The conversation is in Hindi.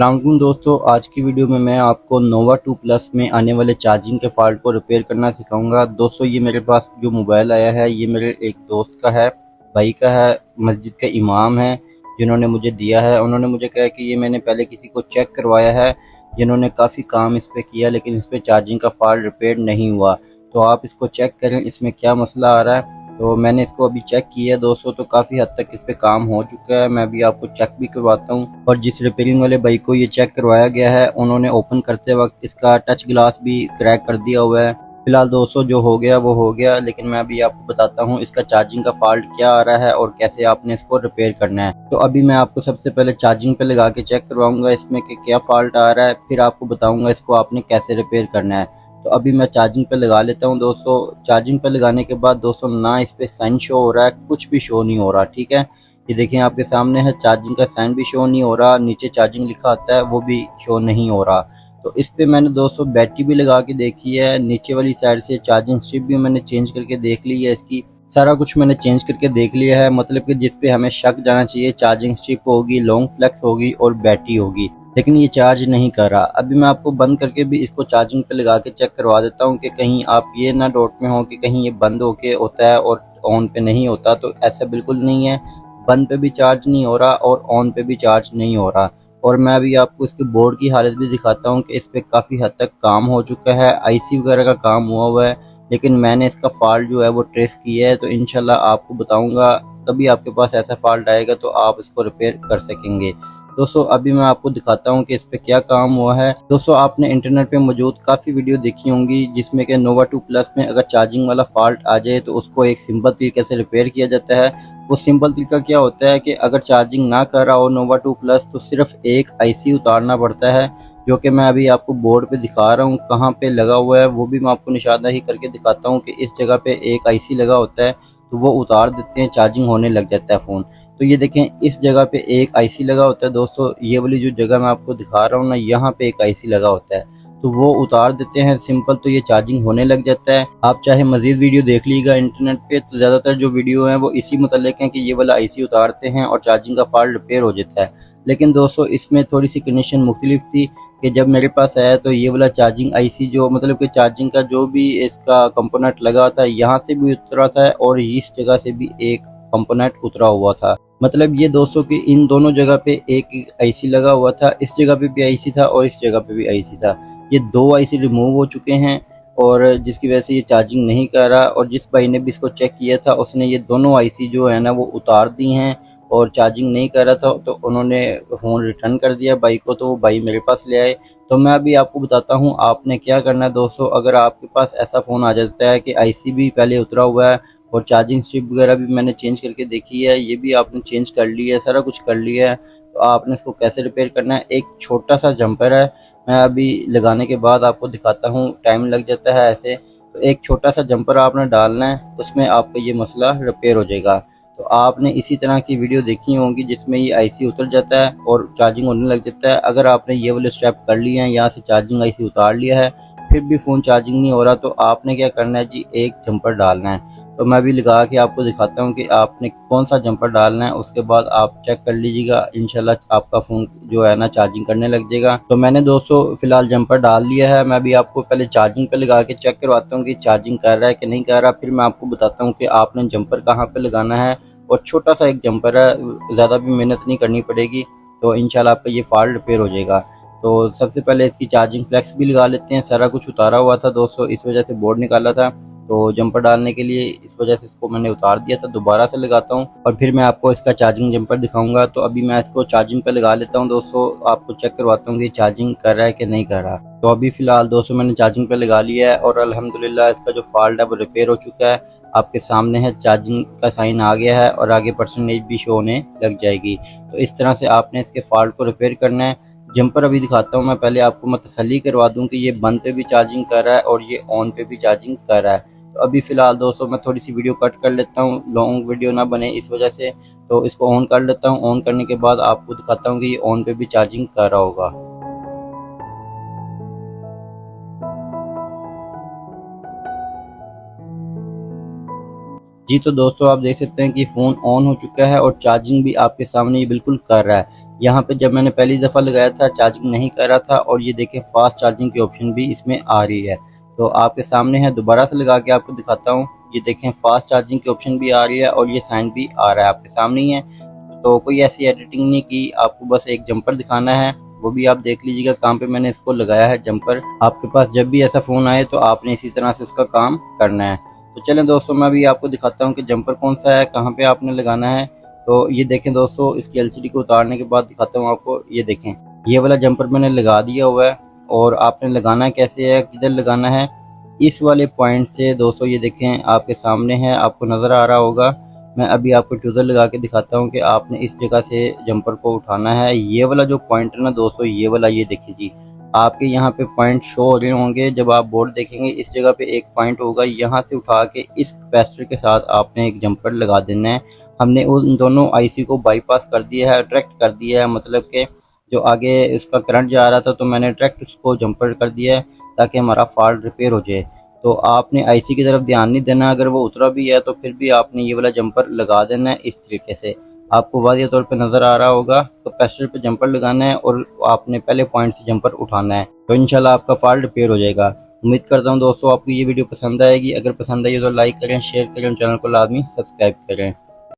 अस्सलामुअलैकुम दोस्तों, आज की वीडियो में मैं आपको नोवा 2 प्लस में आने वाले चार्जिंग के फॉल्ट को रिपेयर करना सिखाऊंगा। दोस्तों ये मेरे पास जो मोबाइल आया है ये मेरे एक दोस्त का है, भाई का है, मस्जिद का इमाम है जिन्होंने मुझे दिया है। उन्होंने मुझे कहा कि ये मैंने पहले किसी को चेक करवाया है जिन्होंने काफ़ी काम इस पर किया लेकिन इस पर चार्जिंग का फॉल्ट रिपेयर नहीं हुआ, तो आप इसको चेक करें इसमें क्या मसला आ रहा है। तो मैंने इसको अभी चेक किया है दोस्तों, तो काफ़ी हद तक इस पे काम हो चुका है। मैं अभी आपको चेक भी करवाता हूँ। और जिस रिपेयरिंग वाले भाई को ये चेक करवाया गया है उन्होंने ओपन करते वक्त इसका टच ग्लास भी क्रैक कर दिया हुआ है। फिलहाल दोस्तों जो हो गया वो हो गया, लेकिन मैं अभी आपको बताता हूँ इसका चार्जिंग का फॉल्ट क्या आ रहा है और कैसे आपने इसको रिपेयर करना है। तो अभी मैं आपको सबसे पहले चार्जिंग पे लगा के चेक करवाऊंगा इसमें कि क्या फॉल्ट आ रहा है, फिर आपको बताऊंगा इसको आपने कैसे रिपेयर करना है। तो अभी मैं चार्जिंग पे लगा लेता हूँ दोस्तों। चार्जिंग पे लगाने के बाद दोस्तों ना इस पे साइन शो हो रहा है, कुछ भी शो नहीं हो रहा, ठीक है। ये देखिए आपके सामने है, चार्जिंग का साइन भी शो नहीं हो रहा, नीचे चार्जिंग लिखा आता है वो भी शो नहीं हो रहा। तो इस पे मैंने दोस्तों बैटरी भी लगा के देखी है, नीचे वाली साइड से चार्जिंग स्ट्रिप भी मैंने चेंज करके देख ली है इसकी, सारा कुछ मैंने चेंज करके देख लिया है। मतलब कि जिस पे हमें शक जाना चाहिए, चार्जिंग स्ट्रिप होगी, लॉन्ग फ्लेक्स होगी और बैटरी होगी, लेकिन ये चार्ज नहीं कर रहा। अभी मैं आपको बंद करके भी इसको चार्जिंग पे लगा के चेक करवा देता हूँ कि कहीं आप ये ना डाउट में हो कि कहीं ये बंद होके होता है और ऑन पे नहीं होता। तो ऐसा बिल्कुल नहीं है, बंद पे भी चार्ज नहीं हो रहा और ऑन पे भी चार्ज नहीं हो रहा। और मैं अभी आपको इसके बोर्ड की हालत भी दिखाता हूँ कि इस पे काफ़ी हद तक काम हो चुका है, आईसी वगैरह का काम हुआ है, लेकिन मैंने इसका फॉल्ट जो है वो ट्रेस किया है। तो इंशाल्लाह आपको बताऊंगा, कभी आपके पास ऐसा फॉल्ट आएगा तो आप इसको रिपेयर कर सकेंगे। दोस्तों अभी मैं आपको दिखाता हूँ कि इस पे क्या काम हुआ है। दोस्तों आपने इंटरनेट पे मौजूद काफ़ी वीडियो देखी होंगी जिसमें कि नोवा 2 प्लस में अगर चार्जिंग वाला फॉल्ट आ जाए तो उसको एक सिंपल तरीके से रिपेयर किया जाता है। वो सिंपल तरीका क्या होता है कि अगर चार्जिंग ना कर रहा हो नोवा 2 प्लस तो सिर्फ एक आईसी उतारना पड़ता है, जो कि मैं अभी आपको बोर्ड पे दिखा रहा हूँ कहाँ पे लगा हुआ है, वो भी मैं आपको निशानदही करके दिखाता हूँ कि इस जगह पे एक आईसी लगा होता है। तो वो उतार देते हैं, चार्जिंग होने लग जाता है फ़ोन। तो ये देखें इस जगह पे एक आईसी लगा होता है दोस्तों, ये वाली जो जगह मैं आपको दिखा रहा हूँ ना, यहाँ पे एक आईसी लगा होता है, तो वो उतार देते हैं सिंपल, तो ये चार्जिंग होने लग जाता है। आप चाहे मजीद वीडियो देख लीजिएगा इंटरनेट पे, तो ज़्यादातर जो वीडियो हैं वो इसी मुतल्लिक हैं कि ये वाला आईसी उतारते हैं और चार्जिंग का फॉल्ट रिपेयर हो जाता है। लेकिन दोस्तों इसमें थोड़ी सी कंडीशन मुख्तलिफ थी कि जब मेरे पास आया तो ये वाला चार्जिंग आईसी जो मतलब कि चार्जिंग का जो भी इसका कंपोनेंट लगा था यहाँ से भी उतरा था और इस जगह से भी एक कंपोनेंट उतरा हुआ था। मतलब ये दोस्तों कि इन दोनों जगह पे एक आईसी लगा हुआ था, इस जगह पे भी आईसी था और इस जगह पे भी आईसी था। ये दो आईसी रिमूव हो चुके हैं और जिसकी वजह से ये चार्जिंग नहीं कर रहा। और जिस भाई ने भी इसको चेक किया था उसने ये दोनों आईसी जो है ना वो उतार दी हैं और चार्जिंग नहीं कर रहा था, तो उन्होंने फ़ोन रिटर्न कर दिया भाई को, तो वो भाई मेरे पास ले आए। तो मैं अभी आपको बताता हूँ आपने क्या करना है दोस्तों। अगर आपके पास ऐसा फ़ोन आ जाता है कि आईसी भी पहले उतरा हुआ है और चार्जिंग स्ट्रिप वगैरह भी मैंने चेंज करके देखी है, ये भी आपने चेंज कर लिया है, सारा कुछ कर लिया है, तो आपने इसको कैसे रिपेयर करना है। एक छोटा सा जंपर है, मैं अभी लगाने के बाद आपको दिखाता हूँ, टाइम लग जाता है ऐसे। तो एक छोटा सा जंपर आपने डालना है, उसमें आपका ये मसला रिपेयर हो जाएगा। तो आपने इसी तरह की वीडियो देखी होंगी जिसमें ये आईसी उतर जाता है और चार्जिंग होने लग जाता है। अगर आपने ये वाले स्टेप कर लिए हैं, यहाँ से चार्जिंग आईसी उतार लिया है, फिर भी फ़ोन चार्जिंग नहीं हो रहा, तो आपने क्या करना है जी, एक जंपर डालना है। तो मैं भी लगा के आपको दिखाता हूँ कि आपने कौन सा जंपर डालना है, उसके बाद आप चेक कर लीजिएगा, इंशाल्लाह आपका फ़ोन जो है ना चार्जिंग करने लग जाएगा। तो मैंने दोस्तों फिलहाल जंपर डाल लिया है, मैं भी आपको पहले चार्जिंग पे लगा के चेक करवाता हूँ कि चार्जिंग कर रहा है कि नहीं कर रहा, फिर मैं आपको बताता हूँ कि आपने जंपर कहाँ पे लगाना है। और छोटा सा एक जंपर है, ज़्यादा भी मेहनत नहीं करनी पड़ेगी, तो इंशाल्लाह आपका ये फॉल्ट रिपेयर हो जाएगा। तो सबसे पहले इसकी चार्जिंग फ्लेक्स भी लगा लेते हैं, सारा कुछ उतारा हुआ था दोस्तों, इस वजह से बोर्ड निकाला था, तो जंपर डालने के लिए इस वजह से इसको मैंने उतार दिया था। दोबारा से लगाता हूँ और फिर मैं आपको इसका चार्जिंग जंपर दिखाऊंगा। तो अभी मैं इसको चार्जिंग पे लगा लेता हूँ दोस्तों, आपको चेक करवाता हूँ कि चार्जिंग कर रहा है कि नहीं कर रहा। तो अभी फिलहाल दोस्तों मैंने चार्जिंग पे लगा लिया है और अल्हम्दुलिल्लाह इसका जो फॉल्ट है वो रिपेयर हो चुका है। आपके सामने है, चार्जिंग का साइन आ गया है और आगे परसेंटेज भी शो होने लग जाएगी। तो इस तरह से आपने इसके फॉल्ट को रिपेयर करना है। जंपर अभी दिखाता हूँ मैं, पहले आपको मैं तसल्ली करवा दूँ कि ये बंद पे भी चार्जिंग कर रहा है और ये ऑन पे भी चार्जिंग कर रहा है। तो अभी फ़िलहाल दोस्तों मैं थोड़ी सी वीडियो कट कर लेता हूँ, लॉन्ग वीडियो ना बने इस वजह से। तो इसको ऑन कर लेता हूँ, ऑन करने के बाद आपको दिखाता हूँ कि ये ऑन पे भी चार्जिंग कर रहा होगा। जी तो दोस्तों आप देख सकते हैं कि फ़ोन ऑन हो चुका है और चार्जिंग भी आपके सामने ये बिल्कुल कर रहा है। यहाँ पे जब मैंने पहली दफ़ा लगाया था चार्जिंग नहीं कर रहा था और ये देखें फास्ट चार्जिंग की ऑप्शन भी इसमें आ रही है। तो आपके सामने है, दोबारा से लगा के आपको दिखाता हूँ। ये देखें फास्ट चार्जिंग की ऑप्शन भी आ रही है और ये साइन भी आ रहा है आपके सामने ही है। तो कोई ऐसी एडिटिंग नहीं की, आपको बस एक जंपर दिखाना है, वो भी आप देख लीजिएगा कहाँ पे मैंने इसको लगाया है जंपर। आपके पास जब भी ऐसा फ़ोन आए तो आपने इसी तरह से उसका काम करना है। तो चलें दोस्तों मैं अभी आपको दिखाता हूँ कि जंपर कौन सा है, कहाँ पे आपने लगाना है। तो ये देखें दोस्तों, इसकी एलसीडी को उतारने के बाद दिखाता हूँ आपको। ये देखें ये वाला जंपर मैंने लगा दिया हुआ है और आपने लगाना कैसे है, किधर लगाना है, इस वाले पॉइंट से दोस्तों। ये देखें आपके सामने है, आपको नज़र आ रहा होगा। मैं अभी आपको ट्यूजर लगा के दिखाता हूँ कि आपने इस जगह से जंपर को उठाना है। ये वाला जो पॉइंट है ना दोस्तों, ये वाला, ये देखिए जी, आपके यहाँ पे पॉइंट शो हो रहे होंगे। जब आप बोर्ड देखेंगे इस जगह पे एक पॉइंट होगा, यहाँ से उठा के इस कैपेसिटर के साथ आपने एक जंपर लगा देना है। हमने उन दोनों आईसी को बाईपास कर दिया है, अट्रैक्ट कर दिया है, मतलब कि जो आगे इसका करंट जा रहा था तो मैंने डायरेक्ट उसको जंपर कर दिया है ताकि हमारा फॉल्ट रिपेयर हो जाए। तो आपने आईसी की तरफ ध्यान नहीं देना, अगर वो उतरा भी है तो फिर भी आपने ये वाला जंपर लगा देना है इस तरीके से। आपको वाज़ेह तौर पे नज़र आ रहा होगा। कैपेसिटर पे जंपर लगाना है और आपने पहले पॉइंट से जंपर उठाना है, तो इंशाल्लाह आपका फॉल्ट रिपेयर हो जाएगा। उम्मीद करता हूँ दोस्तों आपको ये वीडियो पसंद आएगी। अगर पसंद आई तो लाइक करें, शेयर करें, चैनल को लाजमी सब्सक्राइब करें।